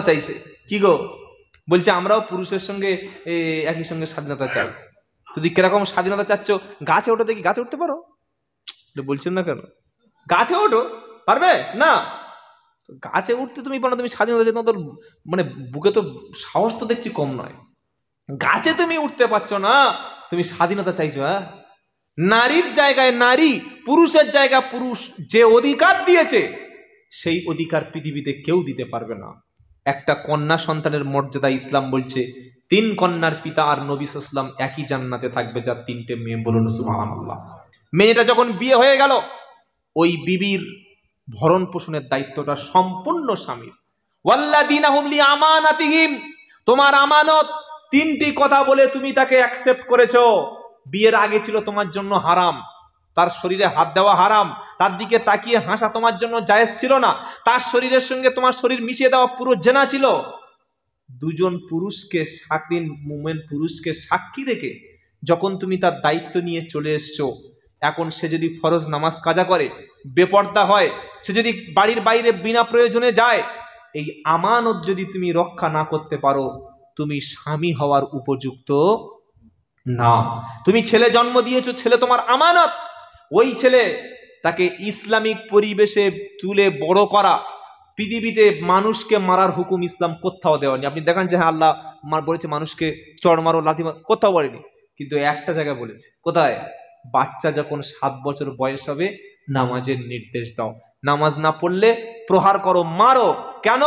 চাইছে কি গো, বলছে আমরাও পুরুষের সঙ্গে একই সঙ্গে স্বাধীনতা চাই। যদি কিরকম স্বাধীনতা চাচ্ছ, গাছে ওঠো দেখি, গাছে উঠতে পারো? বলছেন না কেন? গাছে ওঠো, পারবে না? গাছে উঠতে তুমি পারো, তুমি স্বাধীনতা চাই, তোমার মানে বুকে তো সাহস তো দেখছি কম নয়। গাছে তুমি উঠতে পারছো না, তুমি স্বাধীনতা চাইছো? হ্যাঁ, নারীর জায়গায় নারী, পুরুষের জায়গায় পুরুষ যে অধিকার দিয়েছে সেই অধিকার পৃথিবীতে কেউ দিতে পারবে না। একটা কন্যা সন্তানের মর্যাদা ইসলাম বলছে 3 কন্যার পিতা আর নবী সাল্লাল্লাহু আলাইহি ওয়াসাল্লাম একই জান্নাতে থাকবে, যার 3টে মেয়ে। বলুন সুবহানাল্লাহ। মেয়েটা যখন বিয়ে হয়ে গেল, ওই বিবির ভরণ পোষণের দায়িত্বটা সম্পূর্ণ স্বামীর। ওয়াল্লাযীনা হুম লিআমানাতিহিম, তোমার আমানত। 3টি কথা বলে তুমি তাকে অ্যাকসেপ্ট করেছো। বিয়ের আগে ছিল তোমার জন্য হারাম, তার শরীরে হাত দেওয়া হারাম, তার দিকে তাকিয়ে হাসা তোমার জন্য জায়েজ ছিল না, তার শরীরের সঙ্গে তোমার শরীর মিশিয়ে দেওয়া পুরো জেনা ছিল। দুজন পুরুষকে, স্বাধীন মুমিন পুরুষকে সাক্ষী রেখে যখন তুমি তার দায়িত্ব নিয়ে চলে এসছো, এখন সে যদি ফরজ নামাজ কাজা করে, বেপর্দা হয়, সে যদি বাড়ির বাইরে বিনা প্রয়োজনে যায়, এই আমানত যদি তুমি রক্ষা না করতে পারো, তুমি স্বামী হওয়ার উপযুক্ত না। তুমি ছেলে জন্ম দিয়েছো, ছেলে তোমার আমানত। ওই ছেলে, তাকে ইসলামিক পরিবেশে তুলে বড় করা। পৃথিবীতে মানুষকে মারার হুকুম ইসলাম কোথাও দেওয়ানি। আপনি দেখেন যে হ্যাঁ আল্লাহ বলেছে মানুষকে চড় মারো, লাথি মারো, কোথাও বলেনি, কিন্তু একটা জায়গায় বলেছে। কোথায়? বাচ্চা যখন 7 বছর বয়স হবে, নামাজের নির্দেশ দাও, নামাজ না পড়লে প্রহার করো, মারো। কেন?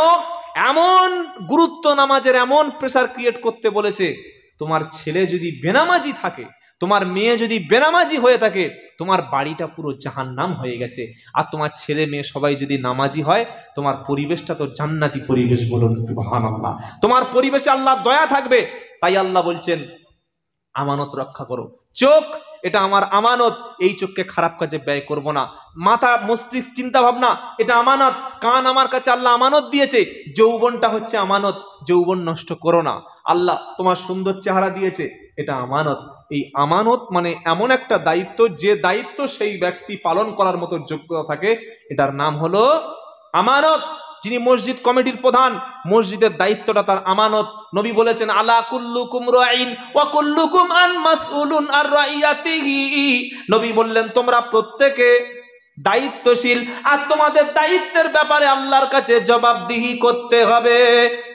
এমন গুরুত্ব নামাজের, এমন প্রেসার ক্রিয়েট করতে বলেছে। তোমার ছেলে যদি বেনামাজি থাকে, তোমার মেয়ে যদি বেনামাজি হয়ে থাকে, তোমার বাড়িটা পুরো জাহান্নাম হয়ে গেছে। আর তোমার ছেলে মেয়ে সবাই যদি নামাজি হয়, তোমার পরিবেশটা তো জান্নাতি পরিবেশ। বলুন সুবহানাল্লাহ। তোমার পরিবেশে আল্লাহর দয়া থাকবে। তাই আল্লাহ বলছেন আমানত রক্ষা করো। চোখ, এটা আমার আমানত, এই চোখকে খারাপ কাজে ব্যয় করব না। মাথা, মস্তিষ্ক, চিন্তা ভাবনা, এটা আমানত। কান আমার কাছে আল্লাহ আমানত দিয়েছে। যৌবনটা হচ্ছে আমানত, যৌবন নষ্ট করো না। আল্লাহ তোমার সুন্দর চেহারা দিয়েছে, এটা আমানত। এই আমানত মানে এমন একটা দায়িত্ব, যে দায়িত্ব সেই ব্যক্তি পালন করার মতো যোগ্যতা থাকে, এটার নাম হলো আমানত। যিনি মসজিদ কমিটির প্রধান, মসজিদের দায়িত্বটা তার আমানত। নবী বলেছেন আলা কুল্লুকুম রাইন ওয়া কুল্লুকুম আন মাসউলুন আর রাইয়াতিহি। নবী বললেন তোমরা প্রত্যেকে দায়িত্বশীল, আর তোমাদের দায়িত্বের ব্যাপারে আল্লাহর কাছে জবাবদিহি করতে হবে।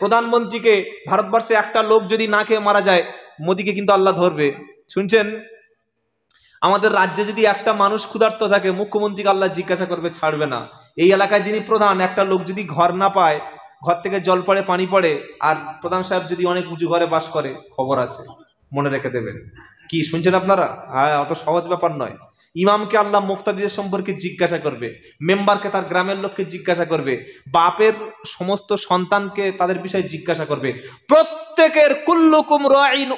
প্রধানমন্ত্রীকে, ভারতবর্ষে একটা লোক যদি না খেয়ে মারা যায়, মোদিকে কিন্তু আল্লাহ ধরবে। শুনছেন? আমাদের রাজ্যে যদি একটা মানুষ ক্ষুধার্ত থাকে, মুখ্যমন্ত্রীকে আল্লাহ জিজ্ঞাসা করবে, ছাড়বে না। এই এলাকায় যিনি প্রধান, একটা লোক যদি ঘর না পায়, ঘর থেকে জল পড়ে, পানি পড়ে, আর প্রধান সাহেব যদি অনেক উঁচু ঘরে বাস করে, খবর আছে, মনে রেখে দেবেন। কি শুনছেন আপনারা? হ্যাঁ, অত সহজ ব্যাপার নয়। ইমামকে আল্লাহ মুক্তাদিদের সম্পর্কে জিজ্ঞাসা করবে, মেম্বারকে তার গ্রামের লোককে জিজ্ঞাসা করবে, বাপের সমস্ত সন্তানকে তাদের বিষয়ে জিজ্ঞাসা করবে। প্রত্যেকের কুল্লুকুম রাইন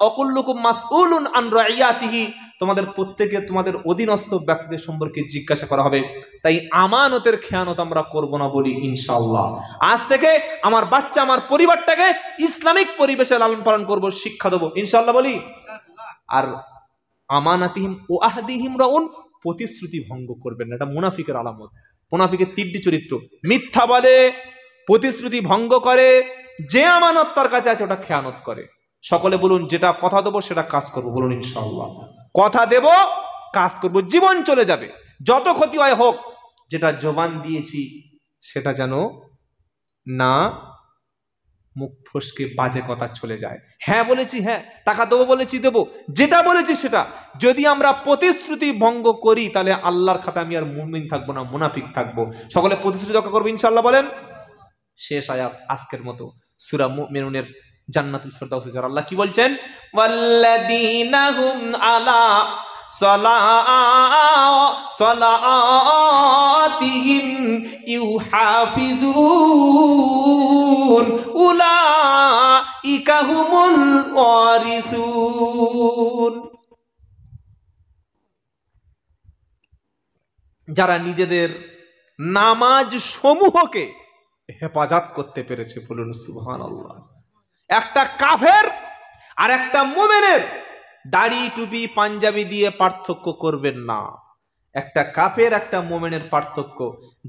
অকুল্লুকুম মাসউলুন আন রাইয়াতিহি, তোমাদের প্রত্যেকে তোমাদের অধীনস্থ ব্যক্তিদের সম্পর্কে জিজ্ঞাসা করা হবে। তাই আমানতের খেয়ানত আমরা করব না বলি ইনশাআল্লাহ। আজ থেকে আমার বাচ্চা, আমার পরিবারটাকে ইসলামিক পরিবেশে লালন পালন করব, শিক্ষা দেবো ইনশাআল্লাহ বলি। আর আমানাতিহিম ও আহদিহিম রাউন, প্রতিশ্রুতি ভঙ্গ করবেন না, এটা মুনাফিকের আলামত। মুনাফিকের 3টি চরিত্র: মিথ্যা বলে, প্রতিশ্রুতি ভঙ্গ করে, যে আমানত তার কাছে আছে ওটা খেয়ানত করে। সকলে বলুন, যেটা কথা দেবো সেটা কাজ করব। বলুন ইনশাআল্লাহ। কথা দেব, কাজ করব, জীবন চলে যাবে, যত ক্ষতি হয় হোক, যেটা জবান দিয়েছি সেটা যেন না মুখ ফসকে বাজে কথা চলে যায়। হ্যাঁ বলেছি হ্যাঁ, টাকা দেবো বলেছি দেবো, যেটা বলেছি সেটা। যদি আমরা প্রতিশ্রুতি ভঙ্গ করি, তাহলে আল্লাহর খাতায় আমি আর মুমিন থাকবো না, মুনাফিক থাকবো। সকলে প্রতিশ্রুতি রক্ষা করবো ইনশাআল্লাহ বলেন। শেষ আয়াত আজকের মতো, সূরা মুমিনুনের জান্নাতুল ফেরদাউসে যারা, আল্লাহ কি বলছেন? ওয়াল্লাযীনা হুম আলা সালাতিহিম ইউহাফিজুন উলাইকা হুমুল ওয়ারিসুন। যারা নিজেদের নামাজ সমূহকে হেফাজত করতে পেরেছে। বলুন সুবহানাল্লাহ। একটা কাফের আর একটা মুমিনের দাড়ি, টুপি, পাঞ্জাবি দিয়ে পার্থক্য করবেন না। একটা কাফের, একটা মুমিনের পার্থক্য,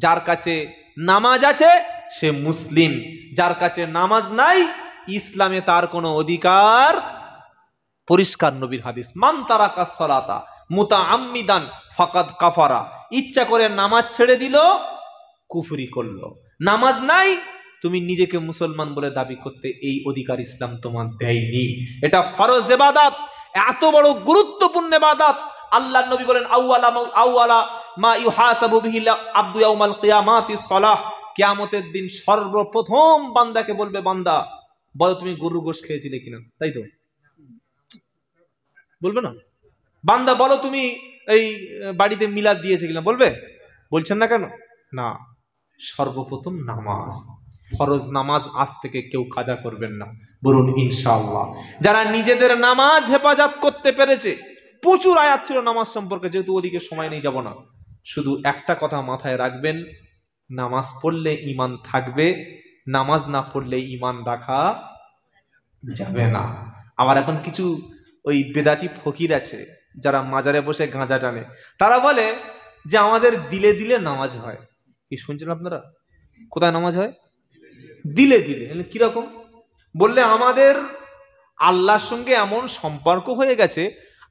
যার কাছে নামাজ আছে সে মুসলিম। যার কাছে নামাজ নাই, ইসলামে তার কোনো অধিকার। পরিষ্কার নবীর হাদিস, মান তারাকা সালাতা মুতাআম্মিদান ফাকাদ কাফারা। ইচ্ছা করে নামাজ ছেড়ে দিল, কুফরি করলো। নামাজ নাই, তুমি নিজেকে মুসলমান বলে দাবি করতে এই অধিকার ইসলাম তোমার দেয়নি। এটা ফরজ ইবাদত, এত বড় গুরুত্বপূর্ণ ইবাদত। আল্লাহর নবী বলেন, আউয়ালা মা ইউহাসাবু বিহিল আবদু ইয়াউমাল কিয়ামাতিস সালাহ। কিয়ামতের দিন সর্বপ্রথম বান্দাকে বলবে, বান্দা বলো তুমি গরুর গোশত খেয়েছিলে কিনা, তাই তো বলবে না? বান্দা বলো তুমি এই বাড়িতে মিলাদ দিয়েছে কিনা, বলবে? বলছেন না কেন? না, সর্বপ্রথম নামাজ, ফরজ নামাজ আজ থেকে কেউ কাজা করবেন না, বলুন ইনশাআল্লাহ। যারা নিজেদের নামাজ হেফাজত করতে পেরেছে, প্রচুর আয়াত ছিল নামাজ সম্পর্কে, যেহেতু ওদিকে সময় নেই, যাব না। শুধু একটা কথা মাথায় রাখবেন, নামাজ পড়লে ঈমান থাকবে, নামাজ না পড়লে ঈমান রাখা যাবে না। আবার এখন কিছু ওই বেদাতি ফকির আছে যারা মাজারে বসে গাঁজা টানে, তারা বলে যে আমাদের দিলে দিলে নামাজ হয়। কি শুনছেন আপনারা? কোথায় নামাজ হয়? দিলে দিলে। কিরকম? বললে আমাদের আল্লাহর সঙ্গে এমন সম্পর্ক হয়ে গেছে,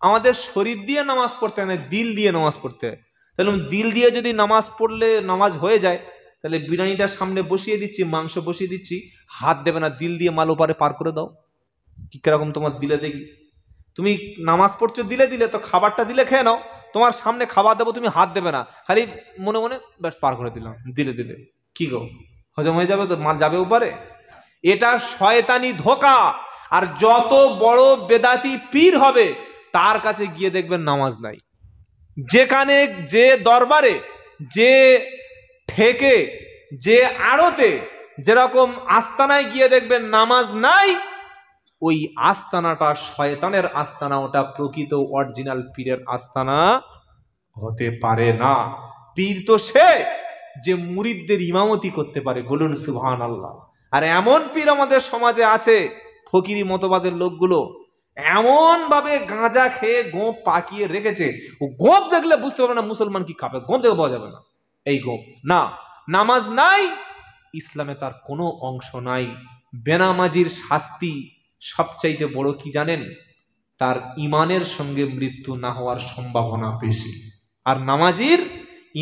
আমাদের শরীর দিয়ে নামাজ পড়তে হয় না, দিল দিয়ে নামাজ পড়তে হয়। তাহলে দিল দিয়ে যদি নামাজ পড়লে নামাজ হয়ে যায়, তাহলে বিরিয়ানিটা সামনে বসিয়ে দিচ্ছি, মাংস বসিয়ে দিচ্ছি, হাত দেবে না, দিল দিয়ে মাল ওপারে পার করে দাও। কি কিরকম তোমার দিলে দেখি? তুমি নামাজ পড়ছো দিলে দিলে, তো খাবারটা দিলে খেয়ে নাও। তোমার সামনে খাবার দেবো, তুমি হাত দেবে না, খালি মনে মনে ব্যাস পার করে দিলাম, দিলে দিলে। কি গো, হজম হয়ে যাবে তো? মাল যাবে ওপারে? এটা শয়তানি ধোঁকা। আর যত বড় বেদাতি পীর হবে, তার কাছে গিয়ে দেখবেন নামাজ নাই। যেখানে, যে দরবারে, যে ঠেকে, যে আড়তে, যেরকম আস্তানায় গিয়ে দেখবেন নামাজ নাই, ওই আস্তানাটা শয়তানের আস্তানা, ওটা প্রকৃত অরিজিনাল পীরের আস্তানা হতে পারে না। পীর তো সে যে মুরিদদের ইমামতি করতে পারে, বলুন সুবহানাল্লাহ। আর এমন পীর আমাদের সমাজে আছে, ফকিরি মতবাদের লোকগুলো এমন ভাবে গাঁজা খেয়ে গোপ পাকিয়ে রেখেছে, ও গোপ দেখলে বুঝতে পারবে না মুসলমান কি খাবে, গোপ দেখে পাওয়া যাবে না। এই গোপ না, নামাজ নাই, ইসলামে তার কোনো অংশ নাই। বেনামাজির শাস্তি সবচাইতে বড় কি জানেন? তার ইমানের সঙ্গে মৃত্যু না হওয়ার সম্ভাবনা বেশি। আর নামাজির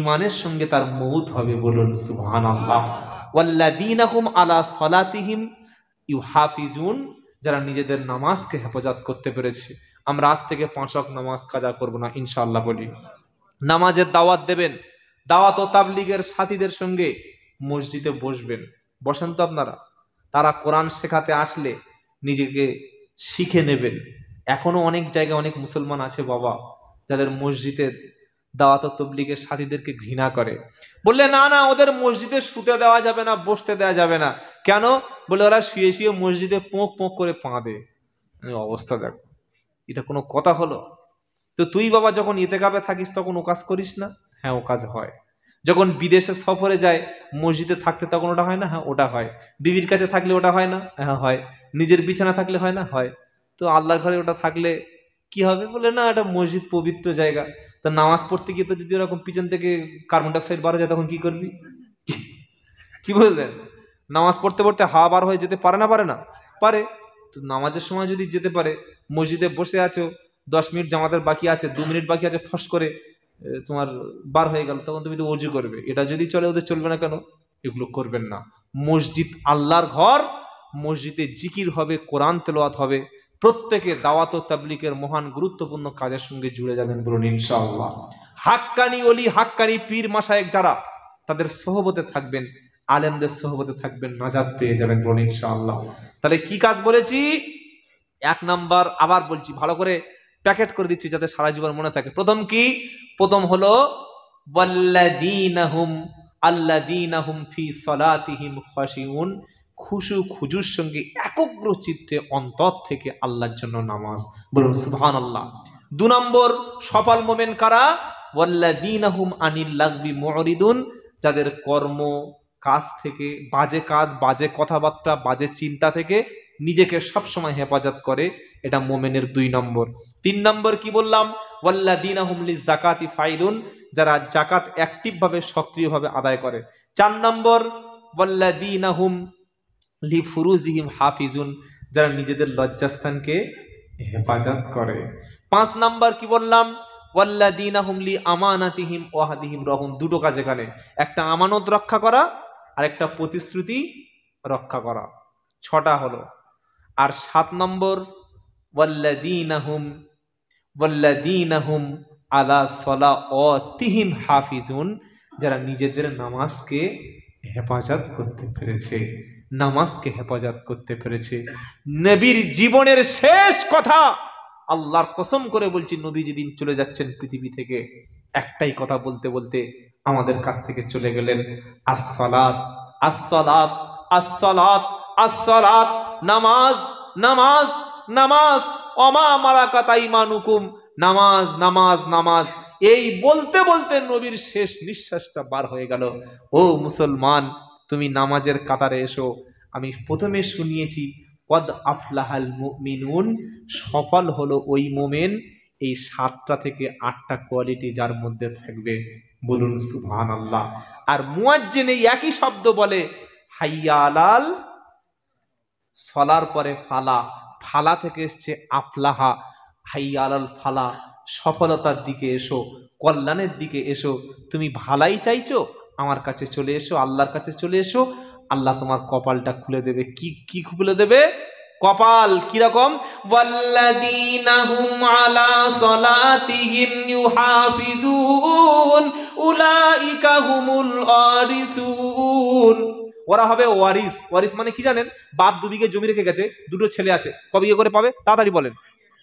ইমানের সঙ্গে তার মউত হবে, বলুন সুবহানাল্লাহ। ওয়াল্লাযীনা হুম আলা সালাতিহিম ইউহাফিজুন। যারা নিজেদের নামাজকে হেফাজত করতে পেরেছে। আমরা আজ থেকে 5 ওয়াক্ত নামাজ কাজা করব না ইনশাআল্লাহ বলি। নামাজের দাওয়াত দেবেন, দাওয়াত ও তাবলীগের সাথীদের সঙ্গে মসজিদে বসবেন। বসেন তো আপনারা? তারা কোরআন শেখাতে আসলে নিজেকে শিখে নেবেন। এখনো অনেক জায়গায় অনেক মুসলমান আছে বাবা, যাদের মসজিদের দাওয়াত ও তাবলীগের সাথীদেরকে ঘৃণা করে। বললে না না, ওদের মসজিদে শুতে দেওয়া যাবে না, বসতে দেওয়া যাবে না। কেন? বলে ওরা শুয়ে শুয়ে মসজিদে পোঁক পোঁক করে পা দেয়। অবস্থা দেখো, এটা কোনো কথা হলো? তো তুই বাবা যখন ইতিকাফে থাকিস তখন ও কাজ করিস না? হ্যাঁ, ও কাজ হয়। যখন বিদেশে সফরে যায় মসজিদে থাকতে, তখন ওটা হয় না? হ্যাঁ, ওটা হয়। বিবির কাছে থাকলে ওটা হয় না? হ্যাঁ হয়। নিজের বিছানা থাকলে হয় না? হয়। তো আল্লাহর ঘরে ওটা থাকলে কি হবে? বলে না, এটা মসজিদ পবিত্র জায়গা। তো নামাজ পড়তে গিয়ে তো যদি ওরকম পিছন থেকে কার্বন ডাইঅক্সাইড বার হয়ে যায়, তখন কি করবি? কি বললেন? নামাজ পড়তে পড়তে হাওয়া বার হয়ে যেতে পারে না? পারে না? পারে। তো নামাজের সময় যদি যেতে পারে, মসজিদে বসে আছো, 10 মিনিট জামাতের বাকি আছে, 2 মিনিট বাকি আছে, ফস করে তোমার বার হয়ে গেল, তখন তুমি তো ওযু করবে। এটা যদি চলে, ওদের চলবে না কেন? এগুলো করবেন না। মসজিদ আল্লাহর ঘর, মসজিদে জিকির হবে, কোরআন তেলাওয়াত হবে। প্রত্যেকে দাওয়াত ও তাবলীগের মহান গুরুত্বপূর্ণ কাজের সঙ্গে জুড়ে যাবেন, বলুন ইনশাআল্লাহ। হাক্কানি ওলি, হাক্কানি পীর মাশায়েখ যারা, তাদের সোহবতে থাকবেন, আলেমদের সোহবতে থাকবেন, নাজাত পেয়ে যাবেন, বলুন ইনশাআল্লাহ। তাহলে কি কাজ বলেছি? 1 নাম্বার, আবার বলছি, ভালো করে প্যাকেট করে দিচ্ছি যাতে সারা জীবন মনে থাকে। প্রথম কি? প্রথম হলো আল্লাযীনা হুম ফি সালাতিহিম খাশিউন। খুশু খুজুর সঙ্গে একগ্র চিত্তে অন্তর থেকে আল্লাহর জন্য নামাজ, বলুন সুবহানাল্লাহ। 2 নম্বর সফল মুমিন কারা? ওয়াল্লাযীনা হুম আনিল লাগবি মুরিদুন। যাদের কর্ম কাজ থেকে, বাজে কাজ, বাজে কথাবার্তা, বাজে চিন্তা থেকে নিজেকে সবসময় হেফাজত করে, এটা মুমিনের 2 নম্বর। 3 নম্বর কি বললাম? ওয়াল্লাযীনা হুম লিযাকাতি ফাইলুন। যারা যাকাত অ্যাক্টিভ ভাবে, সক্রিয়ভাবে আদায় করে। 4 নম্বর ওয়াল্লাযীনা হুম লিফুরুজিহিম হাফিজুন, যারা নিজেদের লজ্জাস্থানকে হেফাজত করে। 5 নাম্বার কি বললাম? ওয়াল্লাযীনা হুম লিআমানাতিহিম ওয়া আহদিহিম রাউন। দুটো কাজ এখানে, একটা আমানত রক্ষা করা আর একটা প্রতিশ্রুতি রক্ষা করা। 6টা হলো। আর 7 নম্বর ওয়াল্লাযীনা হুম আলা সলাওয়াতিহিম হাফিজুন, যারা নিজেদের নামাজকে হেফাজত করতে পেরেছে, নামাজকে হেফাজত করতে পেরেছে। নবীর জীবনের শেষ কথা, আল্লাহর কসম করে বলছি, নবী যেদিন চলে যাচ্ছেন পৃথিবী থেকে, একটাই কথা বলতে বলতে আমাদের কাছ থেকে চলে গেলেন, আসসালাত আসসালাত আসসালাত আসসালাত, নামাজ নামাজ নামাজ, ওমা মালাকাত আইমানুকুম, নামাজ নামাজ নামাজ। এই বলতে বলতে নবীর শেষ নিঃশ্বাসটা বার হয়ে গেল। ও মুসলমান, তুমি নামাজের কাতারে এসো। আমি প্রথমে শুনিয়েছি কদ আফলাহাল মুমিনুন, সফল হলো ওই মোমেন, এই 7টা থেকে 8টা কোয়ালিটি যার মধ্যে থাকবে। বলুন সুবহানাল্লাহ। আর মুয়াজ্জিন এই একই শব্দ বলে, হাইয়া আলাল সলার পরে ফালা, ফালা থেকে এসছে আফলাহা, হাইয়া আলাল ফালা, সফলতার দিকে এসো, কল্যাণের দিকে এসো। তুমি ভালাই চাইছো, আমার কাছে চলে এসো, আল্লাহর কাছে চলে এসো, আল্লাহ তোমার কপালটা খুলে দেবে। কি খুলে দেবে? কপাল। কিরকম? ওয়াল্লাযীনা হুম আলা সলাতিহিম ইউহাফিজুন উলাইকা হুমুল ওয়ারিসুন। ওরা হবে ওয়ারিস। ওয়ারিস মানে কি জানেন? বাপ 2 বিঘে জমি রেখে গেছে, 2টো ছেলে আছে, ক বিঘে করে পাবে? তাড়াতাড়ি বলেন,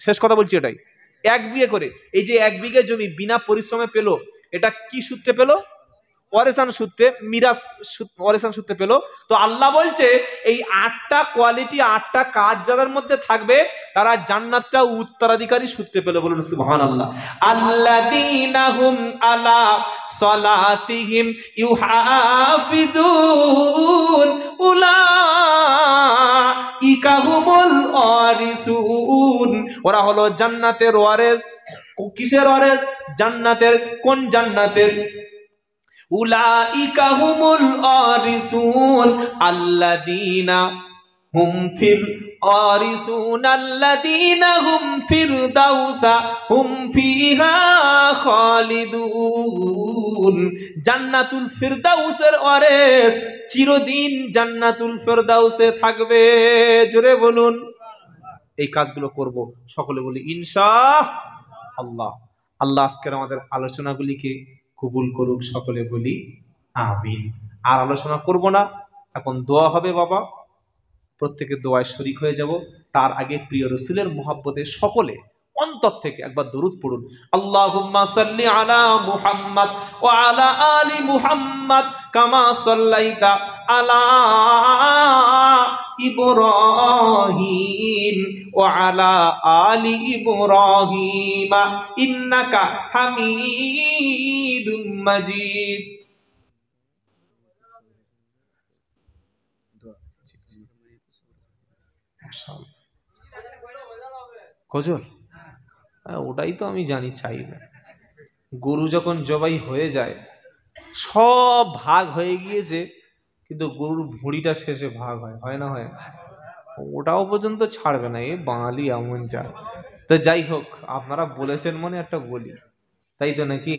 শেষ কথা বলছি এটাই। 1 বিঘে করে। এই যে 1 বিঘে জমি বিনা পরিশ্রমে পেলো, এটা কি সূত্রে পেলো? ওয়ারেসান সূত্রে, মিরাস ওয়ারেসান সূত্রে পেল। তো আল্লাহ বলছে এই 8টা কোয়ালিটি, 8টা কাজ যাদের মধ্যে থাকবে, তারা জান্নাতটা উত্তরাধিকারী সূত্রে পেল। বলুন সুবহানাল্লাহ। আল্লাযীনা হুম আলা সলাতিহিম ইউহাফিজুন উলাইকা হুমুল ওয়ারিসুন। ওরা হলো জান্নাতের ওয়ারিস। কিসের ওয়ারিস? জান্নাতের। কোন জান্নাতের? উলাইকা হুমুল ওয়ারিসুন আল্লাযীনা হুম ফির ওয়ারিসুন আল্লাযীনা হুম ফিরদাউসা হুম ফিহা খালিদুন। জান্নাতুল ফিরদাউসের ওয়ারিস, চিরদিন জান্নাতুল ফিরদাউসে থাকবে। জোরে বলুন। এই কাজগুলো করব, সকলে বলি ইনশাআল্লাহ। আল্লাহ আজকের আমাদের আলোচনাগুলিকে কবুল করুক, সকলে বলি আমিন। আর আলোচনা করব না, এখন দোয়া হবে। বাবা, প্রত্যেকে দোয়ায় শরীক হয়ে যাব। তার আগে প্রিয় রাসূলের মুহাব্বতে সকলে অন্তর থেকে একবার দরুদ পড়ুন। আল্লাহুম্মা সাল্লি আলা মুহাম্মাদ ওয়া আলা আলি মুহাম্মাদ কামা সাল্লাইতা আলা ইব্রাহিম ওয়া আলা আলি ইব্রাহিম ইন্নাকা হামিদুম মাজিদ। কজল, ওটাই তো আমি জানি চাই না। গরু যখন জবাই হয়ে যায়, সব ভাগ হয়ে গিয়েছে, কিন্তু গরুর ভুঁড়িটা শেষে ভাগ হয় না? হয়। ওটাও পর্যন্ত ছাড়বে না। এ বাঙালি এমন যায়। তো যাই হোক, আপনারা বলেছেন মানে একটা বলি, তাই তো নাকি?